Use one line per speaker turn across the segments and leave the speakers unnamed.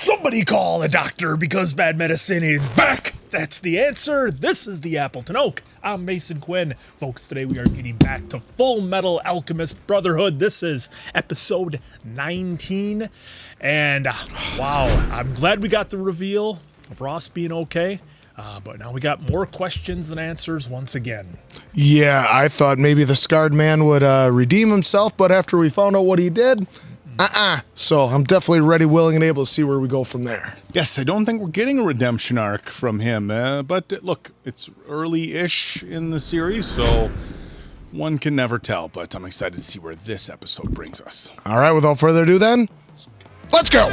Somebody call a doctor because bad medicine is back. That's the answer. This is the Appleton Oak. I'm Mason Quinn. Folks, today we are getting back to Fullmetal Alchemist Brotherhood. This is episode 19. And wow, I'm glad we got the reveal of Ross being okay. But now we got more questions than answers once again.
Yeah, I thought maybe the scarred man would redeem himself, but after we found out what he did, So I'm definitely ready, willing, and able to see where we go from there.
Yes, I don't think we're getting a redemption arc from him, but look, it's early-ish in the series, so one can never tell, but I'm excited to see where this episode brings us.
All right, without further ado then, let's go!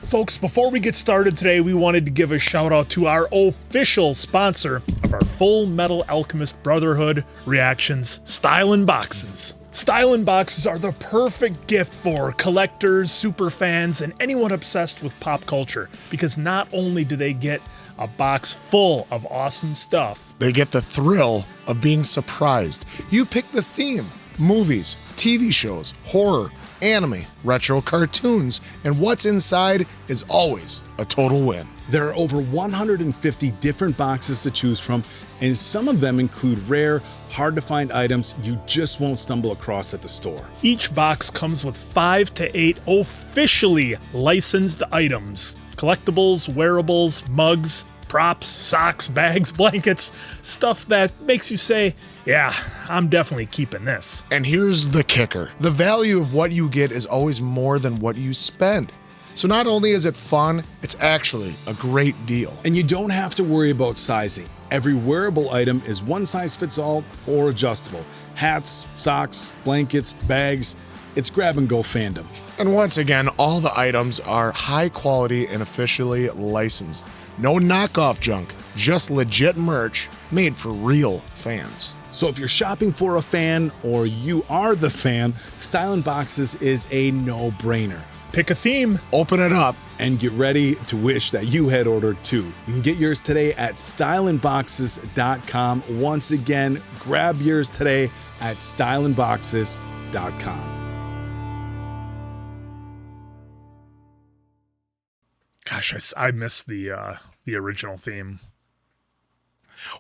Folks, before we get started today, we wanted to give a shout out to our official sponsor of our Fullmetal Alchemist Brotherhood reactions, Stylin' Boxes. Stylin' Boxes are the perfect gift for collectors, super fans, and anyone obsessed with pop culture, because not only do they get a box full of awesome stuff,
they get the thrill of being surprised. You pick the theme, movies, TV shows, horror, anime, retro cartoons, and what's inside is always a total win.
There are over 150 different boxes to choose from, and some of them include rare, hard-to-find items you just won't stumble across at the store.
Each box comes with 5 to 8 officially licensed items. Collectibles, wearables, mugs, props, socks, bags, blankets, stuff that makes you say, yeah, I'm definitely keeping this.
And here's the kicker. The value of what you get is always more than what you spend. So not only is it fun, it's actually a great deal.
And you don't have to worry about sizing. Every wearable item is one size fits all or adjustable. Hats, socks, blankets, bags, it's grab and go fandom.
And once again, all the items are high quality and officially licensed. No knockoff junk, just legit merch made for real fans.
So if you're shopping for a fan or you are the fan, Stylin' Boxes is a no-brainer.
Pick a theme,
open it up,
and get ready to wish that you had ordered too. You can get yours today at stylinboxes.com. Once again, grab yours today at stylinboxes.com.
Gosh, I missed the original theme.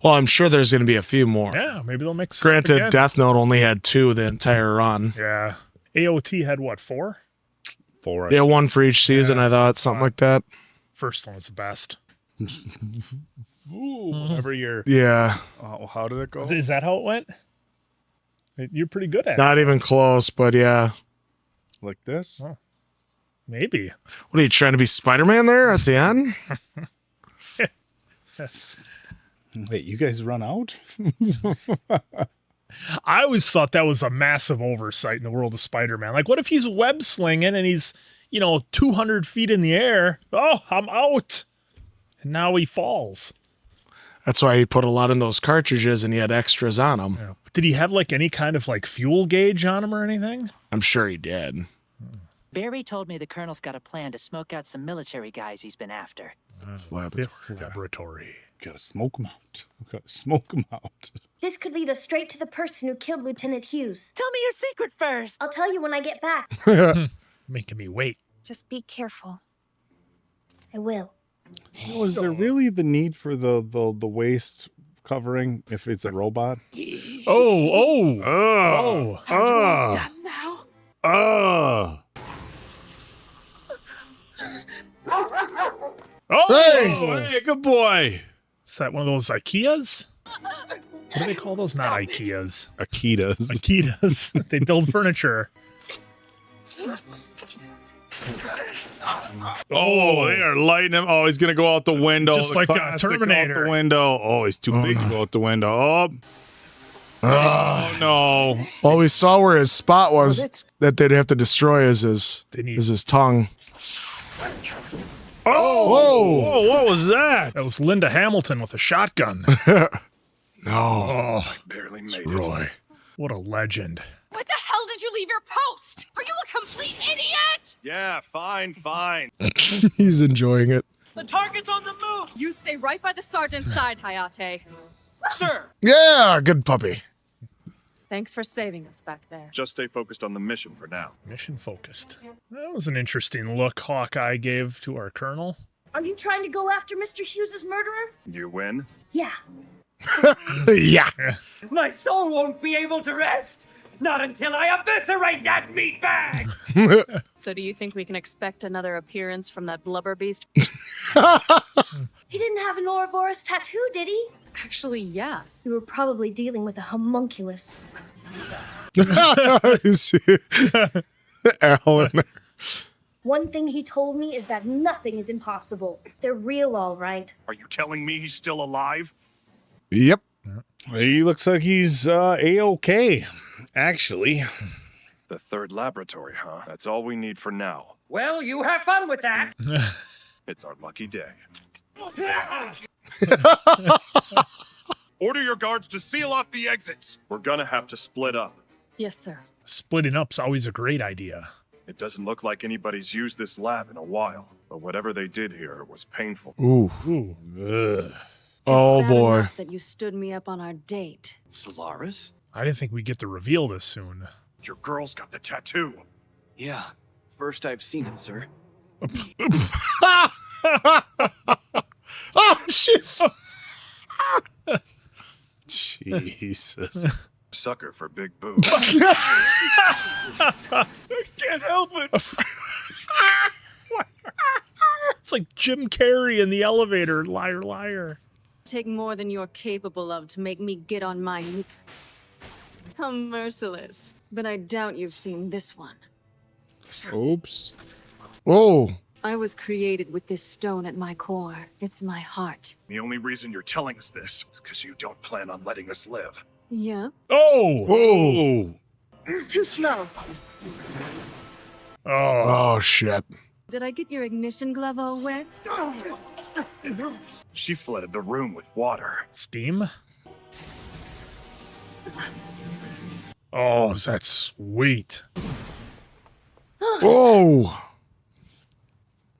Well, I'm sure there's going to be a few more.
Yeah, maybe they'll mix it up
Granted,
again.
Death Note only had 2 the entire run.
Yeah. AOT had what, 4?
4.
Yeah, 1 for each season,
Yeah,
I thought, something like that.
First one was the best.
Ooh, every year.
Yeah.
Oh, how did it go?
Is that how it went? You're pretty good at it.
Not even close, but yeah.
Like this?
Oh. Maybe.
What are you trying to be, Spider-Man there at the end?
Wait, you guys run out?
I always thought that was a massive oversight in the world of Spider-Man. Like, what if he's web slinging and he's, 200 feet in the air? Oh, I'm out. And now he falls.
That's why he put a lot in those cartridges and he had extras on them.
Yeah. Did he have like any kind of like fuel gauge on him or anything?
I'm sure he did.
Barry told me the Colonel's got a plan to smoke out some military guys he's been after.
Laboratory.
Gotta smoke them out. Gotta smoke them out.
This could lead us straight to the person who killed Lieutenant Hughes.
Tell me your secret first.
I'll tell you when I get back.
Making me wait.
Just be careful. I will.
Is there really the need for the waist covering if it's a robot?
Oh.
Done now?
Oh!
Hey, good boy.
Is that one of those Ikeas? What do they call those? Not Ikeas.
Akitas.
Akitas. They build furniture.
Oh, they are lighting him. Oh, he's gonna go out the window.
Just like a Terminator.
Out the window. Oh, he's too big to go out the window. Oh no.
All we saw where his spot was that they'd have to destroy is his tongue.
Oh, what was that?
That was Linda Hamilton with a shotgun.
No.
Barely made
Roy.
What a legend.
What the hell did you leave your post? Are you a complete idiot?
Yeah, fine.
He's enjoying it.
The target's on the move!
You stay right by the sergeant's side, Hayate.
Sir!
Yeah, good puppy.
Thanks for saving us back there.
Just stay focused on the mission for now.
Mission focused. That was an interesting look Hawkeye gave to our colonel.
Are you trying to go after Mr. Hughes' murderer?
You win?
Yeah.
Yeah.
My soul won't be able to rest! Not until I eviscerate that meatbag!
So do you think we can expect another appearance from that blubber beast?
He didn't have an Ouroboros tattoo, did he?
Actually, yeah.
You were probably dealing with a homunculus.
Alan.
One thing he told me is that nothing is impossible. They're real, all right.
Are you telling me he's still alive?
Yep.
He looks like he's A-OK, actually.
The third laboratory, huh? That's all we need for now.
Well, you have fun with that!
It's our lucky day. Order your guards to seal off the exits. We're gonna have to split up.
Yes, sir.
Splitting up's always a great idea.
It doesn't look like anybody's used this lab in a while, but whatever they did here was painful.
Ooh.
Ooh.
Ugh.
Oh,
It's bad
boy.
enough that you stood me up on our date.
Solaris?
I didn't think we'd get to reveal this soon.
Your girl's got the tattoo.
Yeah. First I've seen it, sir.
Oh, shit.
Jesus.
Sucker for big boobs.
Can't help it!
It's like Jim Carrey in the elevator. Liar, liar.
Take more than you're capable of to make me get on my knee. How merciless. But I doubt you've seen this one.
Oops.
Whoa.
I was created with this stone at my core. It's my heart.
The only reason you're telling us this is because you don't plan on letting us live.
Yeah?
Oh!
Oh.
Too slow.
Oh.
Oh, shit.
Did I get your ignition glove all wet?
She flooded the room with water.
Steam? Oh, that's sweet.
Whoa.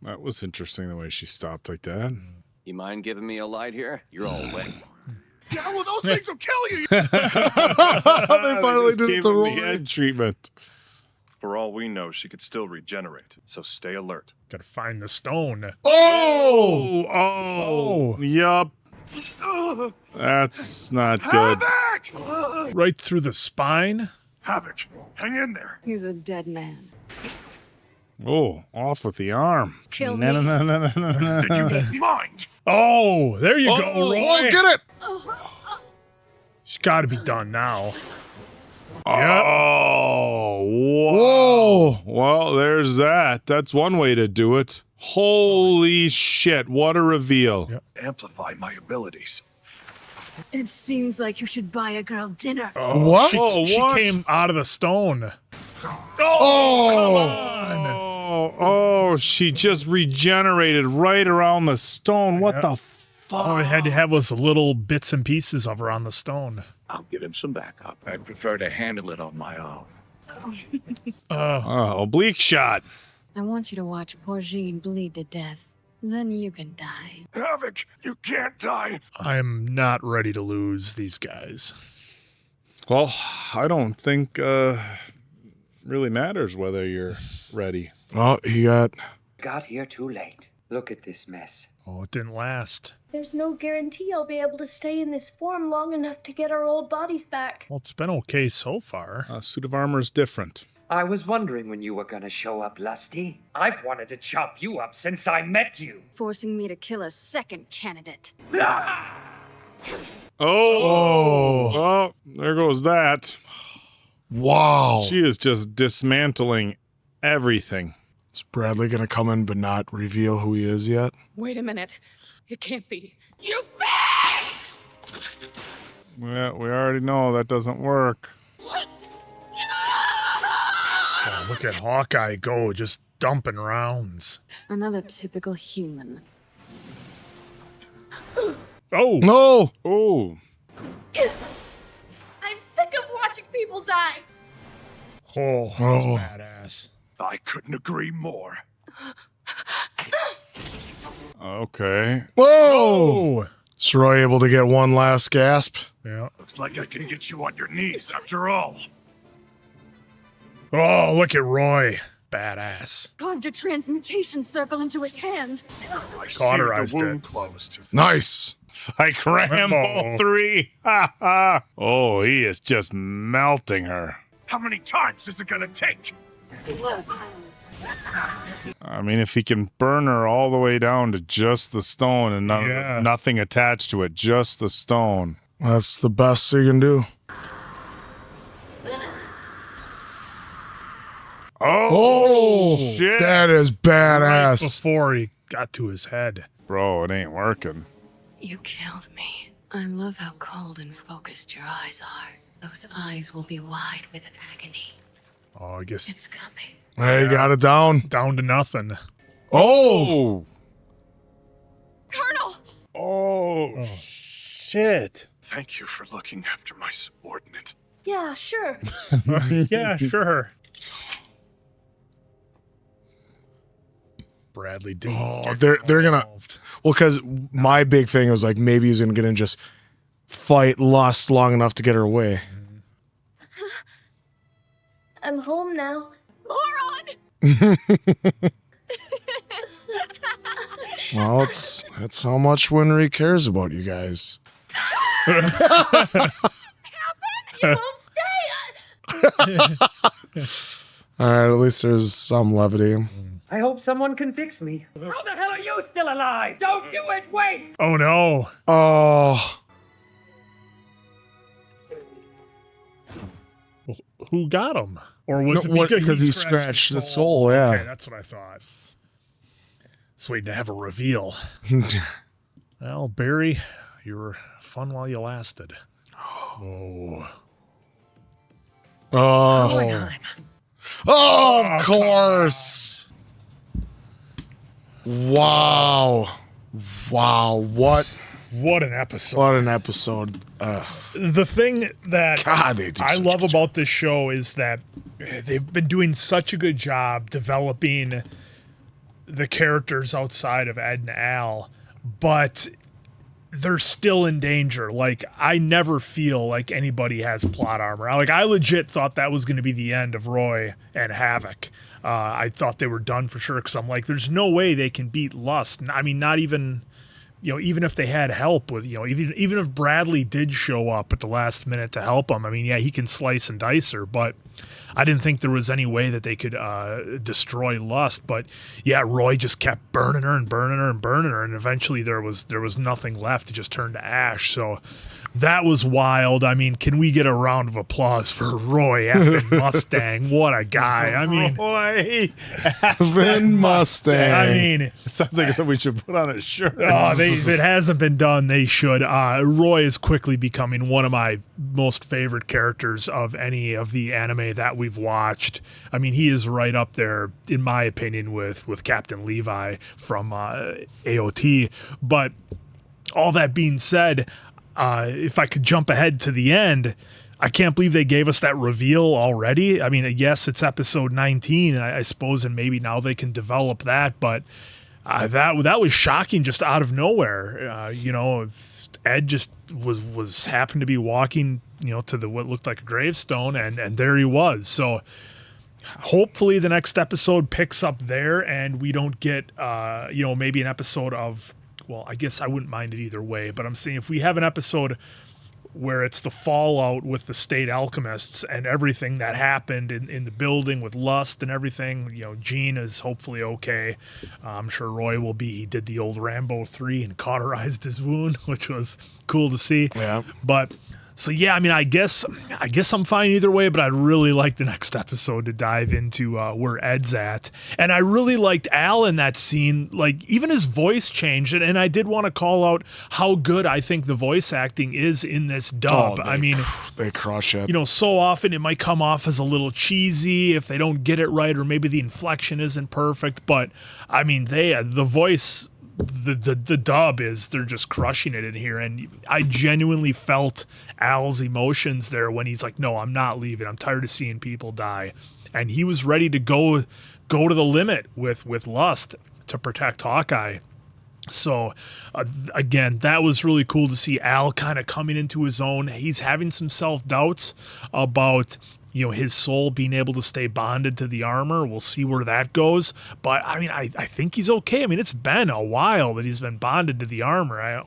That was interesting the way she stopped like that.
You mind giving me a light here? You're all wet.
Yeah, well, those things will kill you.
They finally
just
did it
gave
the
him
wrong
the
way.
head treatment.
For all we know, she could still regenerate, so stay alert.
Gotta find the stone.
Oh!
Oh. Yup. That's not good.
Havoc!
Right through the spine?
Havoc, hang in there.
He's a dead man.
Oh, off with the arm.
Kill
No, no,
me.
no, no, no, no,
Then you
no.
won't mind.
Oh, there you go,
Oh,
Roy.
Oh, get it!
It's gotta be done now.
Oh, wow.
Whoa.
Well, there's that. That's one way to do it. Holy shit, what a reveal.
Yep.
Amplify my abilities.
It seems like you should buy a girl dinner.
What?
She
what?
came out of the stone.
Oh, oh, she just regenerated right around the stone. What the fuck?
All I had to have was little bits and pieces of her on the stone.
I'll give him some backup. I'd prefer to handle it on my own.
Oh, oblique shot.
I want you to watch poor Jean bleed to death. Then you can die.
Havoc, you can't die.
I'm not ready to lose these guys.
Well, I don't think really matters whether you're ready.
Oh, he got...
Got here too late. Look at this mess.
Oh, it didn't last.
There's no guarantee I'll be able to stay in this form long enough to get our old bodies back.
Well, it's been okay so far.
Suit of armor is different.
I was wondering when you were gonna show up, Lusty. I've wanted to chop you up since I met you.
Forcing me to kill a second candidate.
Oh, there goes that.
Wow.
She is just dismantling everything.
Is Bradley gonna come in but not reveal who he is yet?
Wait a minute. It can't be.
You bitch!
Well, we already know that doesn't work.
Oh, look at Hawkeye go, just dumping rounds.
Another typical human.
Oh!
No!
Oh,
I'm sick of watching people die.
Oh, that's badass.
I couldn't agree more.
Okay.
Whoa! Is Roy able to get one last gasp?
Yeah.
Looks like I can get you on your knees after all.
Oh, look at Roy. Badass.
Carved a transmutation circle into his hand.
I
Cauterized
see the wound
it.
closed.
Nice.
It's like Rambo 3. Ha ha. Oh, he is just melting her.
How many times is it gonna take?
I mean, if he can burn her all the way down to just the stone and nothing attached to it, just the stone.
That's the best you can do.
Oh, shit.
That is
Right
badass.
before he got to his head.
Bro, it ain't working.
You killed me. I love how cold and focused your eyes are. Those eyes will be wide with agony.
Oh, I guess
It's coming.
Hey, you got it down.
down to nothing.
Oh!
Colonel!
Oh, shit.
Thank you for looking after my subordinate.
Yeah, sure.
Yeah, sure. Bradley did.
Oh, they're gonna. Well, because my big thing was like maybe he's gonna get in and just fight Lust long enough to get her away.
I'm home now.
Moron!
Well, it's how much Winry cares about you guys.
You won't stay.
All right, at least there's some levity.
I hope someone can fix me. How the hell are you still alive? Don't do it! Wait!
Oh no.
Oh,
Who got him? Or was
No,
it
because he scratched the soul, yeah.
Okay, that's what I thought. Just waiting to have a reveal. Well, Barry, you were fun while you lasted. Oh.
oh, oh! Of course. Wow, wow!
What an episode.
What an episode!
The thing that
God, they do
I
such a
love
good
about this show is that they've been doing such a good job developing the characters outside of Ed and Al, but they're still in danger. Like, I never feel like anybody has plot armor. Like, I legit thought that was going to be the end of Roy and Havoc. I thought they were done for sure because I'm like, there's no way they can beat Lust. I mean, not even, even if they had help with, even if Bradley did show up at the last minute to help him. I mean, yeah, he can slice and dice her, but I didn't think there was any way that they could destroy Lust. But yeah, Roy just kept burning her and burning her and burning her, and eventually there was nothing left. It just turned to ash. So that was wild. I mean, can we get a round of applause for Roy effing Mustang? What a guy. I mean,
Roy
Vin Mustang.
I mean,
it sounds like something we should put on a shirt.
if it hasn't been done, they should. Roy is quickly becoming one of my most favorite characters of any of the anime that we've watched. I mean, he is right up there, in my opinion, with Captain Levi from AOT. But all that being said, if I could jump ahead to the end, I can't believe they gave us that reveal already. I mean, yes, it's episode 19, and I suppose, and maybe now they can develop that, but that was shocking just out of nowhere. Ed just was happened to be walking, to what looked like a gravestone, and there he was. So hopefully the next episode picks up there, and we don't get, maybe an episode of, well, I guess I wouldn't mind it either way, but I'm saying if we have an episode where it's the fallout with the state alchemists and everything that happened in the building with Lust and everything, Gene is hopefully okay. I'm sure Roy will be. He did the old Rambo 3 and cauterized his wound, which was cool to see.
Yeah.
But so yeah, I mean, I guess I'm fine either way, but I'd really like the next episode to dive into where Ed's at. And I really liked Al in that scene. Like, even his voice changed, and I did want to call out how good I think the voice acting is in this dub. I mean,
they crush it.
So often it might come off as a little cheesy if they don't get it right, or maybe the inflection isn't perfect. But I mean, the voice, the dub is, they're just crushing it in here. And I genuinely felt Al's emotions there when he's like, no, I'm not leaving. I'm tired of seeing people die. And he was ready to go to the limit with Lust to protect Hawkeye. So, again, that was really cool to see Al kind of coming into his own. He's having some self-doubts about, his soul being able to stay bonded to the armor. We'll see where that goes. But, I mean, I think he's okay. I mean, it's been a while that he's been bonded to the armor. I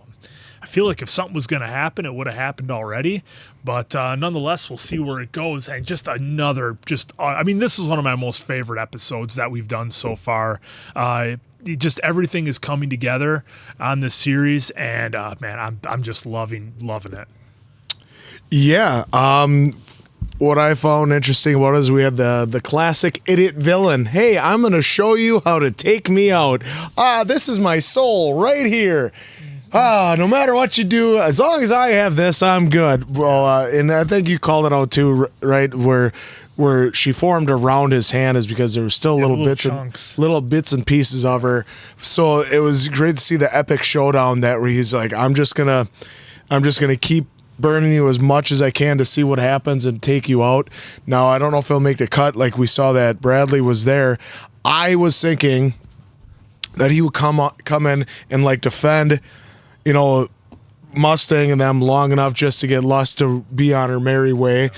feel like if something was going to happen, it would have happened already. But nonetheless, we'll see where it goes. And just this is one of my most favorite episodes that we've done so far. Just everything is coming together on this series, and man, I'm just loving it.
Yeah. What I found interesting about it is we had the classic idiot villain. Hey, I'm going to show you how to take me out. This is my soul right here. No matter what you do, as long as I have this, I'm good. Well, and I think you called it out too, right? Where she formed around his hand is because there were still little bits and pieces of her. So it was great to see the epic showdown where he's like, I'm just gonna keep burning you as much as I can to see what happens and take you out. Now I don't know if he'll make the cut. Like we saw that Bradley was there. I was thinking that he would come in and like defend, Mustang and them long enough just to get Lust to be on her merry way,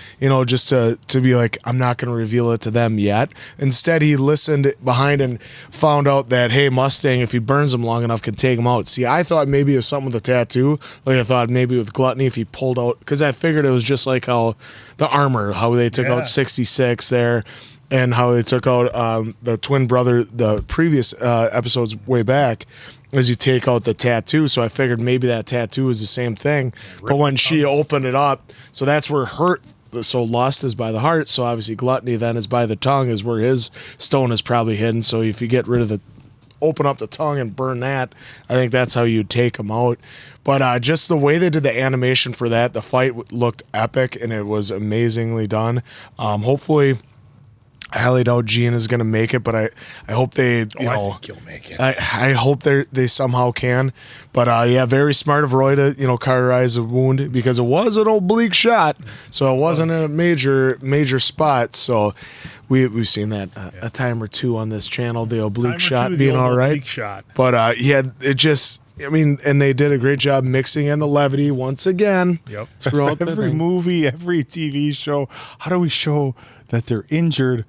just to be like, I'm not going to reveal it to them yet. Instead, he listened behind and found out that, hey, Mustang, if he burns him long enough, can take him out. See, I thought maybe it was something with the tattoo. Like I thought maybe with Gluttony, if he pulled out, because I figured it was just like how the armor, how they took out 66 there. And how they took out the twin brother, the previous episodes way back, as you take out the tattoo. So I figured maybe that tattoo is the same thing. But when she opened it up, so that's where so Lust is by the heart. So obviously Gluttony then is by the tongue, is where his stone is probably hidden. So if you get rid of open up the tongue and burn that, I think that's how you take him out. But just the way they did the animation for that, the fight looked epic and it was amazingly done. Hopefully, I highly doubt Gene is going to make it, but I hope they,
I think he'll make it.
I hope they somehow can. But very smart of Roy to, cauterize a wound because it was an oblique shot, so it wasn't a major spot. So we've seen that a time or two on this channel, the oblique shot being all right. But it just. I mean, and they did a great job mixing in the levity once again.
Yep.
Throughout
every movie, every TV show. How do we show that they're injured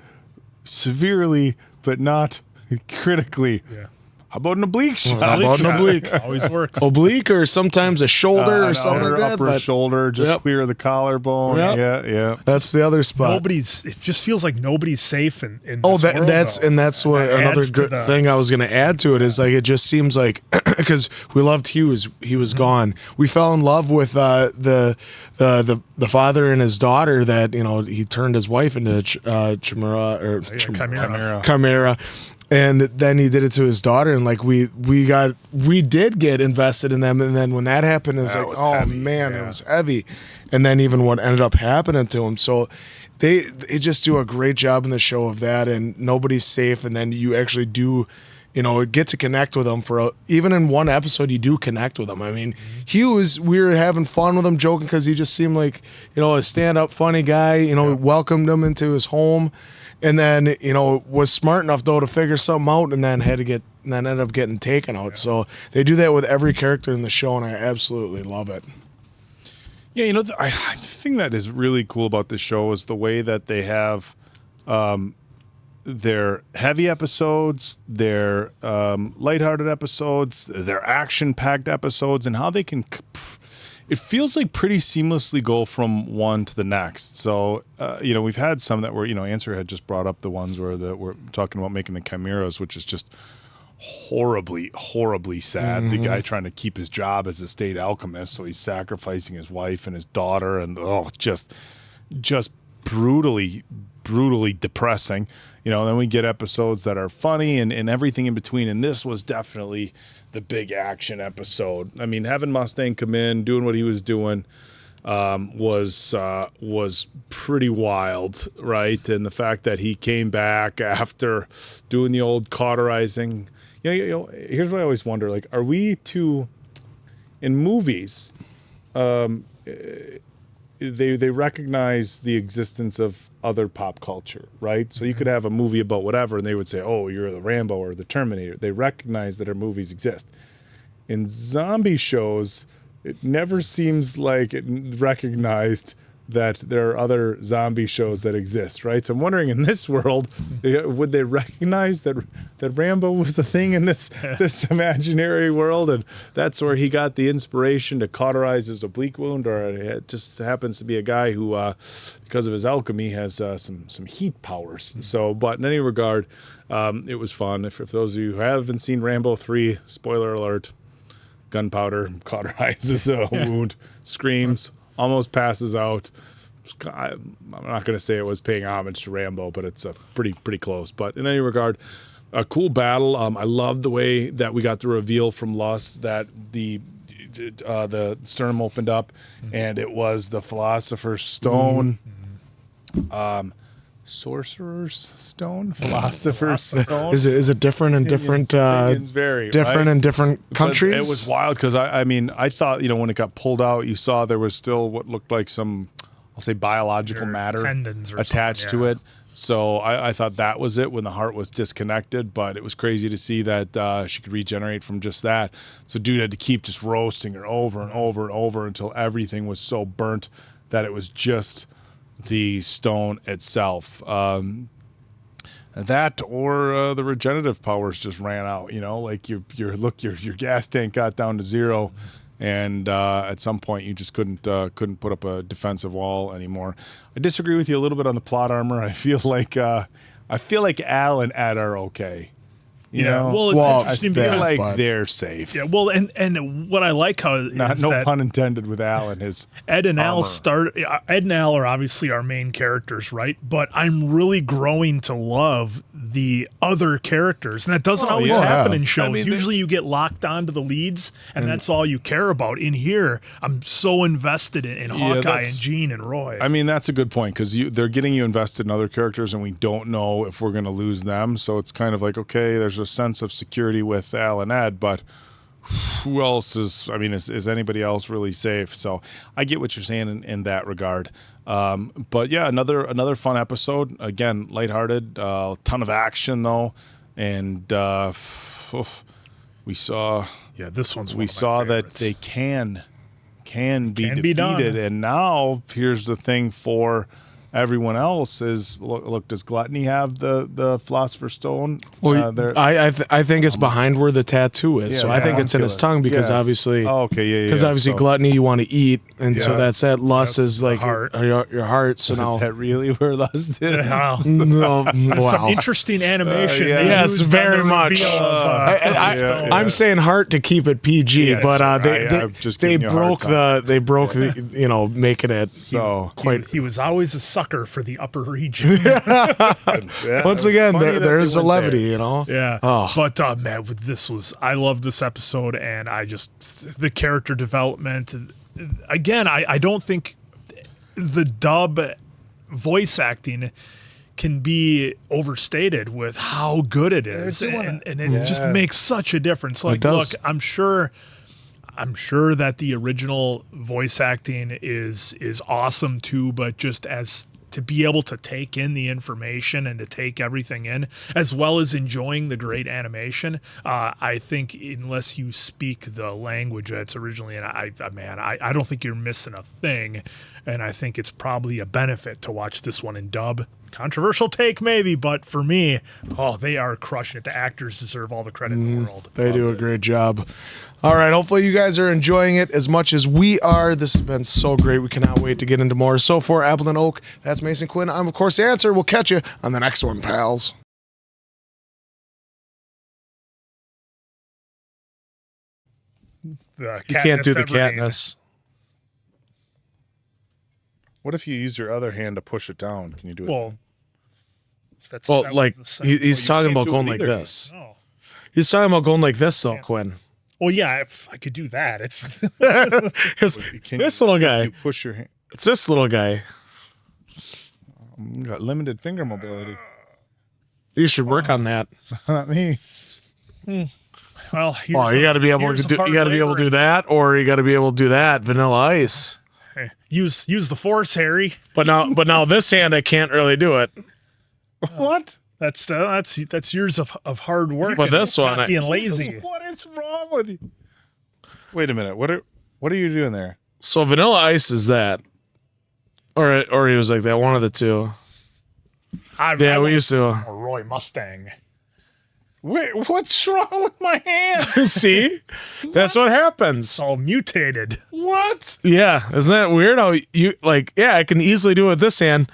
severely, but not critically?
Yeah.
How about an oblique shot?
How about an oblique?
Always works.
Oblique or sometimes a shoulder or something like that.
Upper shoulder, just clear the collarbone.
Yep.
Yeah.
That's the other spot.
It just feels like nobody's safe in this
world,
that's
what another good thing I was going to add to it is like it just seems like because we loved Hughes, he was gone. We fell in love with the father and his daughter that he turned his wife into Chimera. And then he did it to his daughter, and like we did get invested in them. And then when that happened, it was like, oh man, it was heavy. And then even what ended up happening to him. So they just do a great job in the show of that, and nobody's safe. And then you actually do, get to connect with them even in one episode, you do connect with them. I mean, Hughes, we were having fun with him, joking because he just seemed like a stand-up funny guy. Welcomed him into his home. And then, was smart enough though to figure something out, and then ended up getting taken out. Yeah. So they do that with every character in the show, and I absolutely love it.
Yeah, I think that is really cool about this show is the way that they have their heavy episodes, their lighthearted episodes, their action-packed episodes, and how they can. It feels like pretty seamlessly go from one to the next. So, we've had some that were, Answer had just brought up the ones where we're talking about making the chimeras, which is just horribly, horribly sad. Mm-hmm. The guy trying to keep his job as a state alchemist, so he's sacrificing his wife and his daughter, and just brutally depressing. Then we get episodes that are funny and everything in between. And this was definitely the big action episode. I mean, having Mustang come in, doing what he was doing, was pretty wild, right? And the fact that he came back after doing the old cauterizing. Here's what I always wonder: like, are we too in movies? They recognize the existence of other pop culture, right? So you could have a movie about whatever, and they would say, "Oh, you're the Rambo or the Terminator." They recognize that our movies exist. in zombie shows, it never seems like it recognized that there are other zombie shows that exist, right? So I'm wondering, in this world, would they recognize that Rambo was the thing in this imaginary world, and that's where he got the inspiration to cauterize his oblique wound, or it just happens to be a guy who, because of his alchemy, has some heat powers. So, but in any regard, it was fun. If those of you who haven't seen Rambo 3, spoiler alert, gunpowder cauterizes a wound, screams, almost passes out. I'm not going to say it was paying homage to Rambo, but it's pretty close. But in any regard, a cool battle. I loved the way that we got the reveal from Lust that the sternum opened up, and it was the Philosopher's Stone. Sorcerer's Stone, Philosopher's Stone.
Is it different in different
vary,
different
right?
in different countries?
But it was wild because I mean I thought when it got pulled out, you saw there was still what looked like some, I'll say, biological matter attached to it. So I thought that was it when the heart was disconnected, but it was crazy to see that she could regenerate from just that. So dude had to keep just roasting her over and over and over until everything was so burnt that it was just the stone itself. That or the regenerative powers just ran out. Like your gas tank got down to zero, and at some point you just couldn't put up a defensive wall anymore. I disagree with you a little bit on the plot armor. I feel like Al and Ed are okay.
Well, it's interesting
I feel
because
like they're safe.
Yeah, well, and what I like how
no pun intended with Al and his
Ed and Al
armor.
Ed and Al are obviously our main characters, right? But I'm really growing to love the other characters, and that doesn't always happen in shows. Usually, you get locked onto the leads, and that's all you care about. In here, I'm so invested in Hawkeye and Jean and Roy.
I mean, that's a good point because they're getting you invested in other characters, and we don't know if we're going to lose them. So it's kind of like, okay, there's a sense of security with Al and Ed, but who else is? I mean, is anybody else really safe? So I get what you're saying in that regard. But yeah, another fun episode. Again, lighthearted, a ton of action though, and we saw.
Yeah, this one's.
We saw that they can be defeated,
done.
and now here's the thing for everyone else is look, does Gluttony have the Philosopher's Stone?
Well, I think it's behind where the tattoo is, so I think it's in his tongue because obviously, because obviously Gluttony you want to eat, and so that's it. Lust is like your heart. So now
is that really where Lust is?
Some interesting animation.
Yes, very much. I'm saying heart to keep it PG, but they broke the making it
so
quite.
He was always a sucker for the upper region.
Once again, there's a levity,
Yeah.
Oh.
But man, I love this episode, and the character development. Again, I don't think the dub voice acting can be overstated with how good it is, and it just makes such a difference. Like, look, I'm sure that the original voice acting is awesome too, but just as to be able to take in the information and to take everything in, as well as enjoying the great animation, I think unless you speak the language that's originally in, I don't think you're missing a thing, and I think it's probably a benefit to watch this one in dub. Controversial take maybe, but for me, they are crushing it. The actors deserve all the credit in the world.
They do a great job. All right, hopefully you guys are enjoying it as much as we are. This has been so great. We cannot wait to get into more. So for Appleton Oak, that's Mason Quinn. I'm, of course, The Answer. We'll catch you on the next one, pals.
You
can't do the Katniss.
What if you use your other hand to push it down? Can you do it?
He's talking about going like this. Oh. He's talking about going like this, though, Quinn.
Well, yeah, if I could do that, it's
this little guy.
You push your hand.
It's this little guy.
Got limited finger mobility.
You should work on that.
Not me.
Well,
you got to be able to do. You got to be able to do that, or you got to be able to do that. Vanilla Ice.
Hey, use the Force, Harry.
But now this hand I can't really do it.
What?
That's years of hard work.
But this one,
being lazy.
What is wrong with you? Wait a minute. What are you doing there?
So Vanilla Ice is that, or he was like that. One of the two.
I
we used to.
Or Roy Mustang.
Wait, what's wrong with my hand?
See, that's what happens.
All mutated.
What?
Yeah, isn't that weird? How you like? Yeah, I can easily do it with this hand.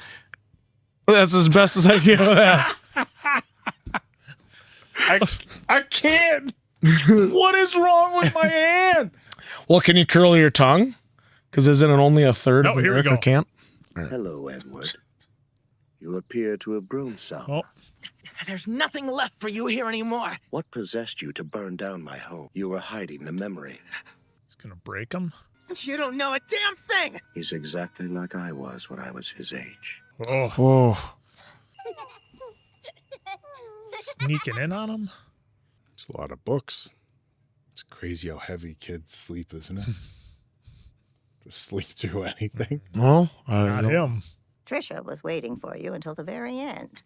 That's as best as I can with that.
I can't. What is wrong with my hand?
Well, can you curl your tongue? Because isn't it only a third of
here we
America
go.
can't?
Hello, Edward. You appear to have grown some.
Oh.
There's nothing left for you here anymore.
What possessed you to burn down my home? You were hiding the memory.
It's gonna break him.
You don't know a damn thing.
He's exactly like I was when I was his age.
Oh.
Sneaking in on him.
It's a lot of books. It's crazy how heavy kids sleep, isn't it? Just sleep through anything.
Well,
Not him.
Trisha was waiting for you until the very end.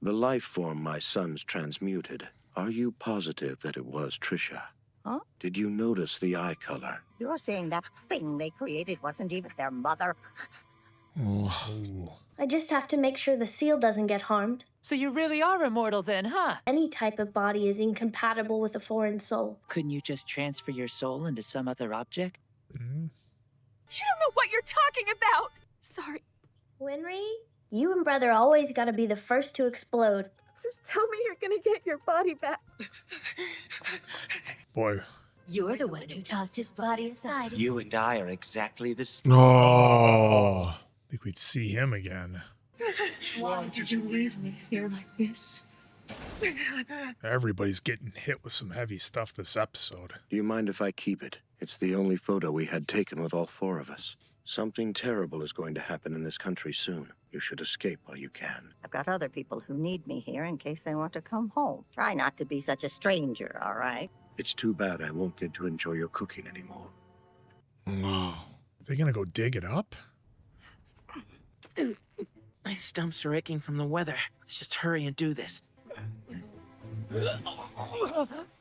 The life form my sons transmuted. Are you positive that it was Trisha?
Huh?
Did you notice the eye color?
You're saying that thing they created wasn't even their mother?
I just have to make sure the seal doesn't get harmed.
So you really are immortal then, huh?
Any type of body is incompatible with a foreign soul.
Couldn't you just transfer your soul into some other object?
You don't know what you're talking about. Sorry.
Winry, you and brother always gotta be the first to explode.
Just tell me you're gonna get your body back.
Boy.
You're the one who tossed his body aside.
You and I are exactly the same.
Oh. I think we'd see him again.
Why did you leave me here like this?
Everybody's getting hit with some heavy stuff this episode.
Do you mind if I keep it? It's the only photo we had taken with all four of us. Something terrible is going to happen in this country soon. You should escape while you can.
I've got other people who need me here in case they want to come home. Try not to be such a stranger, all right?
It's too bad I won't get to enjoy your cooking anymore.
Are they gonna go dig it up?
My stumps are aching from the weather. Let's just hurry and do this.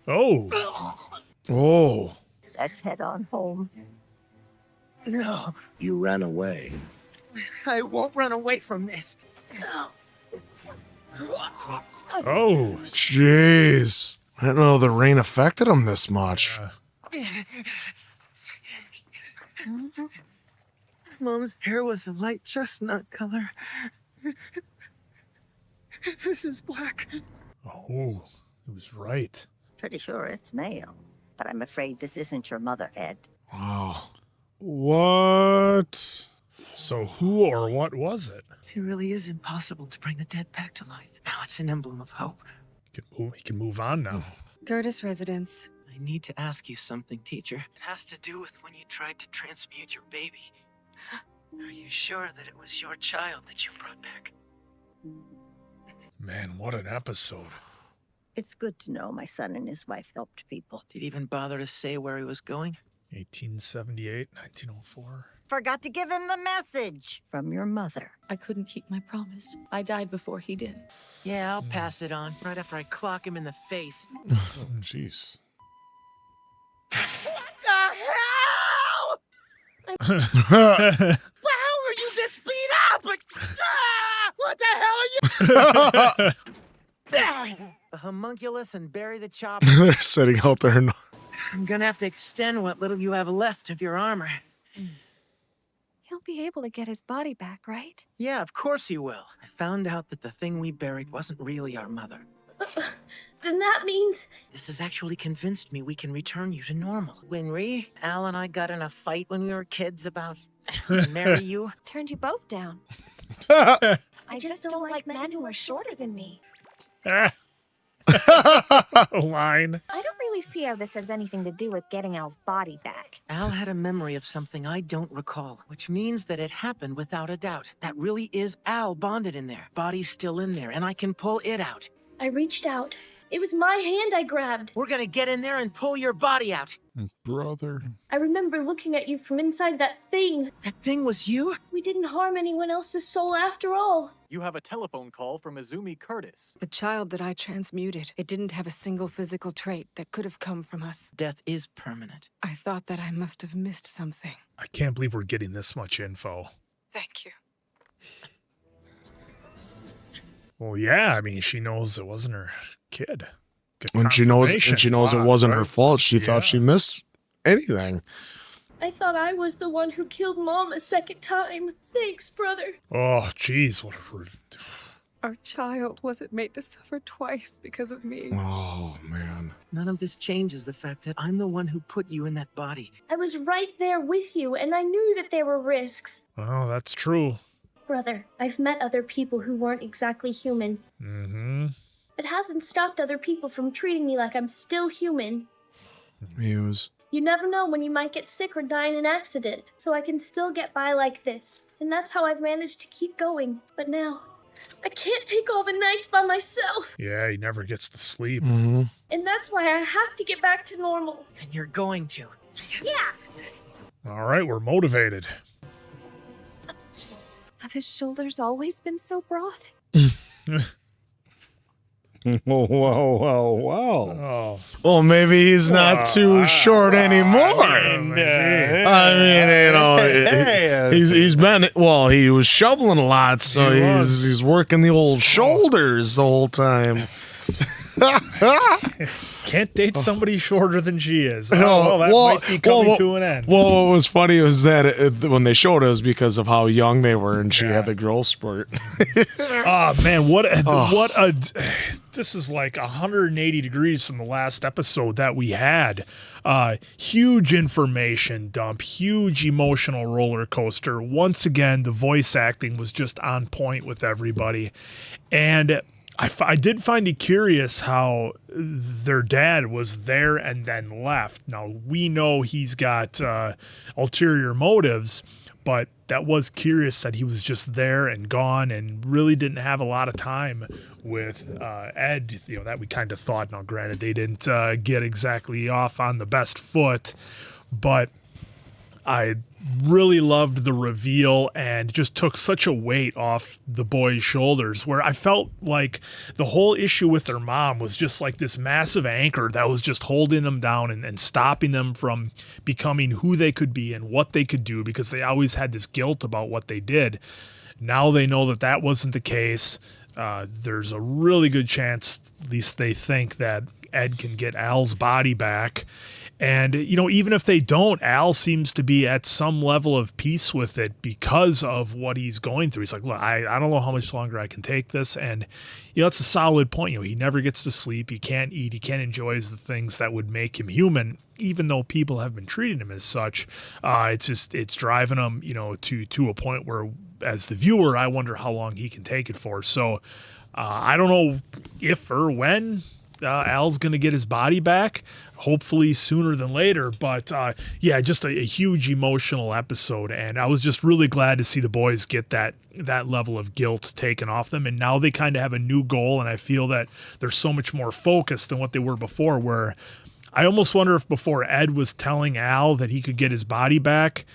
Oh.
Let's head on home.
No,
You ran away.
I won't run away from this.
Oh.
Jeez. I didn't know the rain affected him this much.
Mom's hair was a light chestnut color. This is black.
Oh, he was right.
Pretty sure it's male. But I'm afraid this isn't your mother, Ed.
Wow.
What?
So who or what was it?
It really is impossible to bring the dead back to life. Now it's an emblem of hope.
He can move on now.
Gertis residence.
I need to ask you something, teacher. It has to do with when you tried to transmute your baby. Are you sure that it was your child that you brought back?
Man, what an episode.
It's good to know my son and his wife helped people.
Did he even bother to say where he was going?
1878, 1904.
Forgot to give him the message from your mother.
I couldn't keep my promise. I died before he did.
Yeah, I'll pass it on, right after I clock him in the face.
Jeez.
What the hell? How are you this beat up? What the hell are you? A homunculus and bury the chopper.
They're sitting out there.
I'm gonna have to extend what little you have left of your armor.
He'll be able to get his body back, right?
Yeah, of course he will. I found out that the thing we buried wasn't really our mother.
Then that means...
This has actually convinced me we can return you to normal. Winry, Al and I got in a fight when we were kids about marry you.
Turned you both down.
I just don't like men who are shorter than me.
Line.
I don't really see how this has anything to do with getting Al's body back.
Al had a memory of something I don't recall, which means that it happened without a doubt. That really is Al bonded in there. Body's still in there, and I can pull it out.
I reached out. It was my hand I grabbed.
We're gonna get in there and pull your body out.
Brother.
I remember looking at you from inside that thing.
That thing was you?
We didn't harm anyone else's soul after all.
You have a telephone call from Izumi Curtis.
The child that I transmuted, it didn't have a single physical trait that could have come from us.
Death is permanent.
I thought that I must have missed something.
I can't believe we're getting this much info.
Thank you.
Well, yeah, I mean, she knows it wasn't her kid. Good
When she knows
confirmation.
it wasn't her
Right.
fault, she thought she missed anything.
I thought I was the one who killed Mom a second time. Thanks, brother.
Oh, jeez, what a...
Our child wasn't made to suffer twice because of me.
Oh, man.
None of this changes the fact that I'm the one who put you in that body.
I was right there with you, and I knew that there were risks.
Oh, that's true.
Brother, I've met other people who weren't exactly human.
Mm-hmm.
It hasn't stopped other people from treating me like I'm still human.
Muse.
You never know when you might get sick or die in an accident, so I can still get by like this. And that's how I've managed to keep going. But now, I can't take all the nights by myself.
Yeah, he never gets to sleep.
Mm-hmm.
And that's why I have to get back to normal.
And you're going to.
Yeah!
All right, we're motivated.
Have his shoulders always been so broad?
Whoa.
Oh.
Well, maybe he's not too short anymore. I mean, you know, he's been, well, he was shoveling a lot, so he's working the old shoulders the whole time.
Can't date somebody shorter than she is. Oh, well, that might be coming to an end.
Well, what was funny was that when they showed it was because of how young they were, and she had the growth spurt.
Oh, man, what a this is like 180 degrees from the last episode that we had. Huge information dump, huge emotional roller coaster. Once again, the voice acting was just on point with everybody. And I did find it curious how their dad was there and then left. Now, we know he's got ulterior motives, but that was curious that he was just there and gone and really didn't have a lot of time with Ed, you know, that we kind of thought. Now, granted, they didn't get exactly off on the best foot, but I really loved the reveal and just took such a weight off the boys' shoulders, where I felt like the whole issue with their mom was just like this massive anchor that was just holding them down and stopping them from becoming who they could be and what they could do, because they always had this guilt about what they did. Now they know that that wasn't the case. There's a really good chance, at least they think, that Ed can get Al's body back. And, you know, even if they don't, Al seems to be at some level of peace with it because of what he's going through. He's like, look, I don't know how much longer I can take this. And, you know, it's a solid point. You know, he never gets to sleep. He can't eat. He can't enjoy the things that would make him human, even though people have been treating him as such. It's driving him, you know, to a point where, as the viewer, I wonder how long he can take it for. So I don't know if or when Al's going to get his body back, hopefully sooner than later. But yeah, just a huge emotional episode. And I was just really glad to see the boys get that level of guilt taken off them. And now they kind of have a new goal. And I feel that they're so much more focused than what they were before, where I almost wonder if before Ed was telling Al that he could get his body back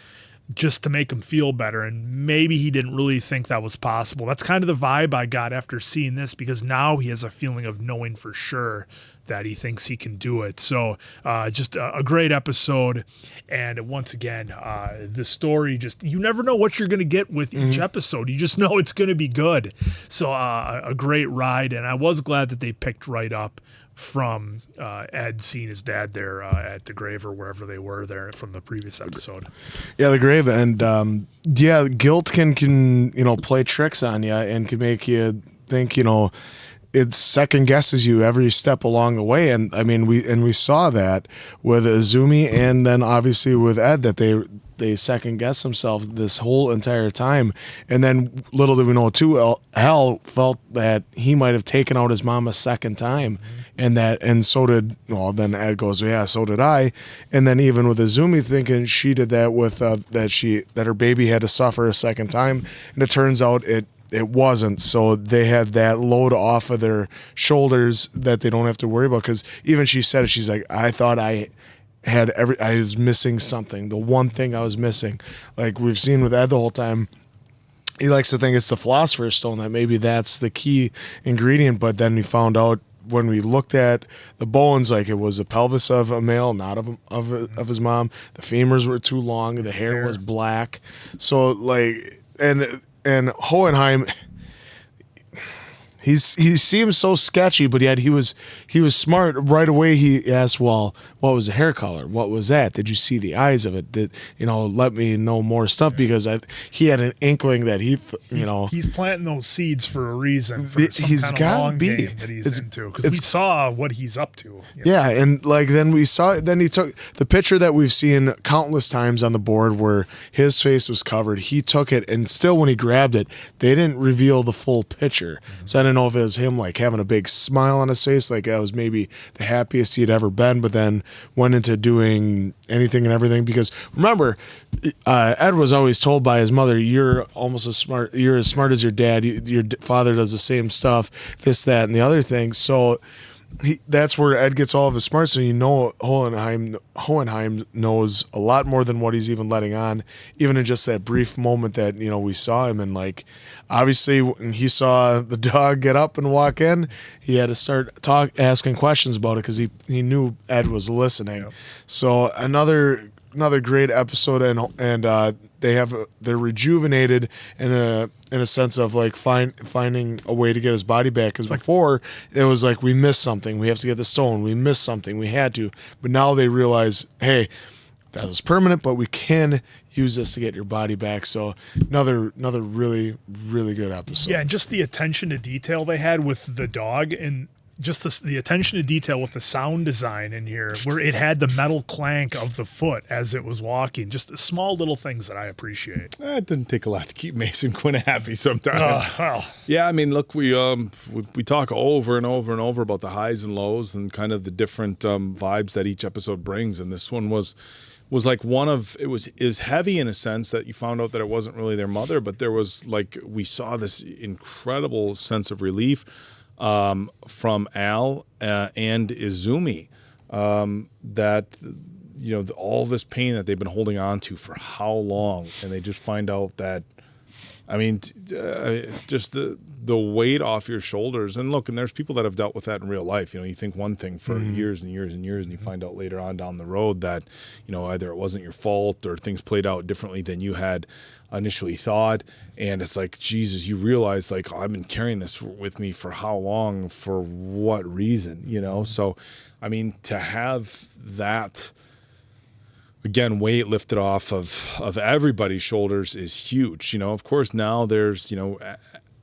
just to make him feel better, and maybe he didn't really think that was possible. That's kind of the vibe I got after seeing this, because now he has a feeling of knowing for sure that he thinks he can do it. So just a great episode. And once again, the story, just, you never know what you're going to get with each episode. You just know it's going to be good. So a great ride. And I was glad that they picked right up from Ed seeing his dad there at the grave or wherever they were there from the previous episode.
Yeah, the grave. And yeah, guilt can you know, play tricks on you and can make you think, you know, it second guesses you every step along the way. And I mean, we saw that with Izumi, and then obviously with Ed, that they second guess themselves this whole entire time. And then little did we know too, Hal felt that he might have taken out his mom a second time. And so did, well, then Ed goes, yeah, so did I. And then even with Izumi thinking she did that with, that her baby had to suffer a second time. And it turns out it wasn't. So they had that load off of their shoulders that they don't have to worry about. Because even she said it, she's like, I thought I was missing something. The one thing I was missing, like we've seen with Ed the whole time,
he likes to think it's the Philosopher's Stone, that maybe that's the key ingredient. But then we found out when we looked at the bones, like it was the pelvis of a male, not of his mom. The femurs were too long. The hair was black. So like, and Hohenheim, he seems so sketchy, but yet he was smart. Right away he asked, well, what was the hair color? What was that? Did you see the eyes of it? Did, let me know more stuff, because he had an inkling that
he's planting those seeds for a reason. For some
he's
kind of
gotta
long
be.
game that he's into, because we saw what he's up to.
Yeah, and like then he took the picture that we've seen countless times on the board where his face was covered. He took it, and still when he grabbed it, they didn't reveal the full picture. So I don't know if it was him like having a big smile on his face, like that was maybe the happiest he'd ever been, but then went into doing anything and everything. Because remember, Ed was always told by his mother, you're as smart as your dad. Your father does the same stuff, this, that, and the other thing. So that's where Ed gets all of his smarts. So Hohenheim knows a lot more than what he's even letting on, even in just that brief moment that we saw him. And like, obviously, when he saw the dog get up and walk in, he had to start asking questions about it, because he knew Ed was listening. Yep. So another great episode, and they're rejuvenated in a sense of like finding a way to get his body back. Because before it was like, we missed something, we have to get the stone, we missed something, we had to. But now they realize, hey, that was permanent, but we can use this to get your body back. So another really, really good episode.
Yeah, and just the attention to detail they had with the dog, and just the attention to detail with the sound design in here, where it had the metal clank of the foot as it was walking. Just small little things that I appreciate.
It didn't take a lot to keep Mason Quinn happy sometimes. Yeah, I mean, look, we talk over and over and over about the highs and lows and kind of the different vibes that each episode brings, and this one was like it was heavy in a sense that you found out that it wasn't really their mother, but there was like, we saw this incredible sense of relief from Al and Izumi, that all this pain that they've been holding on to for how long, and they just find out that, I mean, just the weight off your shoulders. And look, and there's people that have dealt with that in real life. You think one thing for years and years and years, and you find out later on down the road that, either it wasn't your fault or things played out differently than you had initially thought. And it's like, Jesus, you realize like, I've been carrying this with me for how long, for what reason, So, I mean, to have that, again, weight lifted off of everybody's shoulders is huge. Of course, now there's,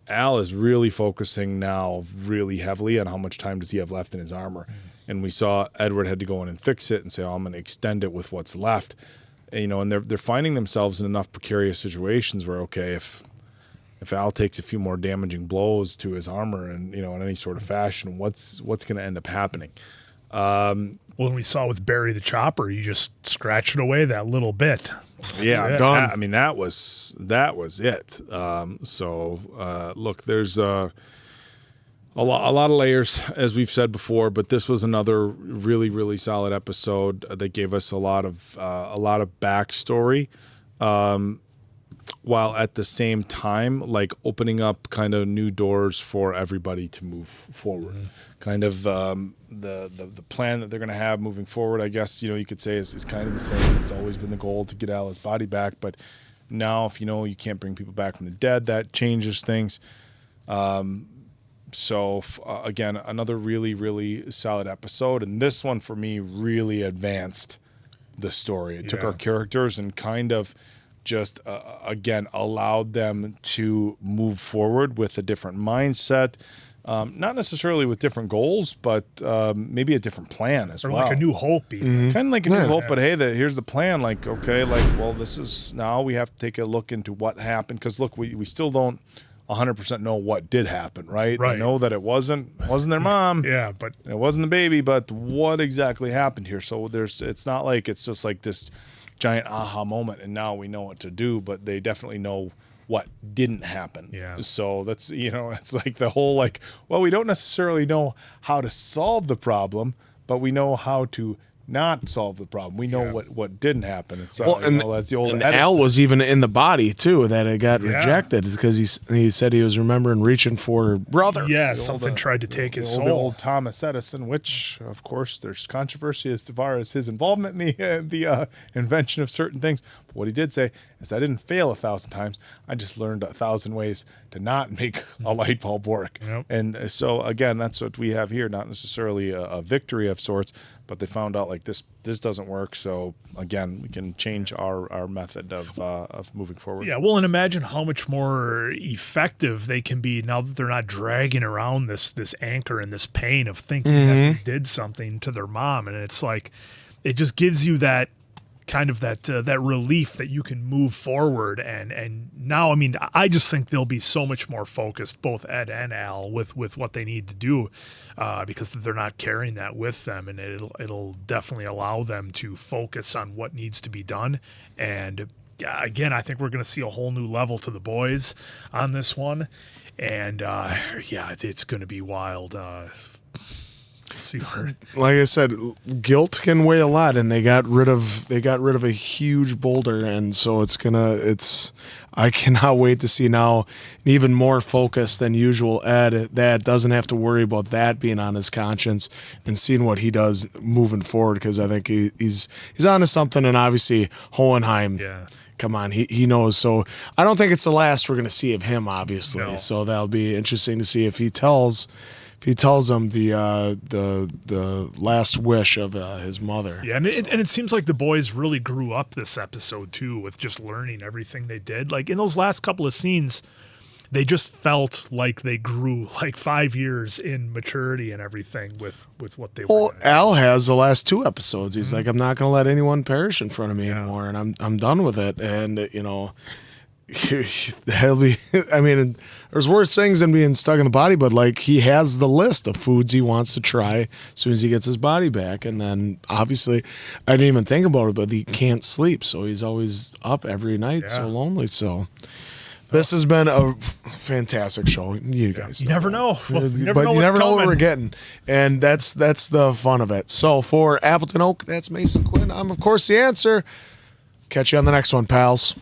Al is really focusing now really heavily on how much time does he have left in his armor. And we saw Edward had to go in and fix it and say, I'm going to extend it with what's left. And they're finding themselves in enough precarious situations where, okay, if Al takes a few more damaging blows to his armor and, in any sort of fashion, what's going to end up happening?
When we saw with Barry the Chopper, you just scratched it away that little bit.
Yeah, done.
I mean, that was it. Look, there's a lot of layers, as we've said before, but this was another really, really solid episode that gave us a lot of backstory, while at the same time, like opening up kind of new doors for everybody to move forward. Kind of the plan that they're going to have moving forward, I guess, you could say is kind of the same. It's always been the goal to get Al's body back, but now if you can't bring people back from the dead, that changes things. Again, another really, really solid episode, and this one for me really advanced the story. It took our characters and kind of just again allowed them to move forward with a different mindset. Not necessarily with different goals, but maybe a different plan as well.
Or like a new hope, even.
Kind of like a new hope, but hey, here's the plan. Like, okay, well, this is, now we have to take a look into what happened. Because look, we still don't 100% know what did happen, right?
Right.
We know that it wasn't their mom.
Yeah, but
it wasn't the baby, but what exactly happened here? So it's not like it's just like this giant aha moment and now we know what to do, but they definitely know what didn't happen.
Yeah.
So that's, it's like the whole like, well, we don't necessarily know how to solve the problem, but we know how to not solve the problem. We know what didn't happen. It's
Well, and,
that's the old
and
Edison.
Al was even in the body too that it got rejected because he said he was remembering reaching for her brother.
Yeah, something tried to take his
the
soul.
old Thomas Edison, which of course there's controversy as far as his involvement in the invention of certain things. But what he did say is, I didn't fail 1,000 times. I just learned 1,000 ways to not make a light bulb work.
Yep.
And so again, that's what we have here. Not necessarily a victory of sorts, but they found out like this doesn't work. So again, we can change our method of moving forward.
Yeah, well, and imagine how much more effective they can be now that they're not dragging around this anchor and this pain of thinking that they did something to their mom, and it's like it just gives you that kind of that relief that you can move forward, and now, I mean, I just think they'll be so much more focused, both Ed and Al, with what they need to do, because they're not carrying that with them, and it'll definitely allow them to focus on what needs to be done. And again, I think we're going to see a whole new level to the boys on this one, and it's going to be wild. See where,
like I said, guilt can weigh a lot, and they got rid of a huge boulder, and so I cannot wait to see now an even more focused than usual Ed that doesn't have to worry about that being on his conscience, and seeing what he does moving forward, because I think he's onto something. And obviously Hohenheim, come on, he knows. So I don't think it's the last we're going to see of him, obviously.
No.
So that'll be interesting to see if he tells them the last wish of his mother.
Yeah, and it seems like the boys really grew up this episode too, with just learning everything they did. Like in those last couple of scenes, they just felt like they grew like 5 years in maturity and everything with what they were.
Well, Al has the last 2 episodes. He's like, I'm not going to let anyone perish in front of me anymore, and I'm done with it. And he'll be. I mean, there's worse things than being stuck in the body, but like he has the list of foods he wants to try as soon as he gets his body back. And then obviously, I didn't even think about it, but he can't sleep, so he's always up every night, so lonely. So this has been a fantastic show. You guys,
you never know. Well, you
but you never know what
coming.
we're getting, and that's the fun of it. So for Appleton Oak, that's Mason Quinn. I'm of course the answer. Catch you on the next one, pals.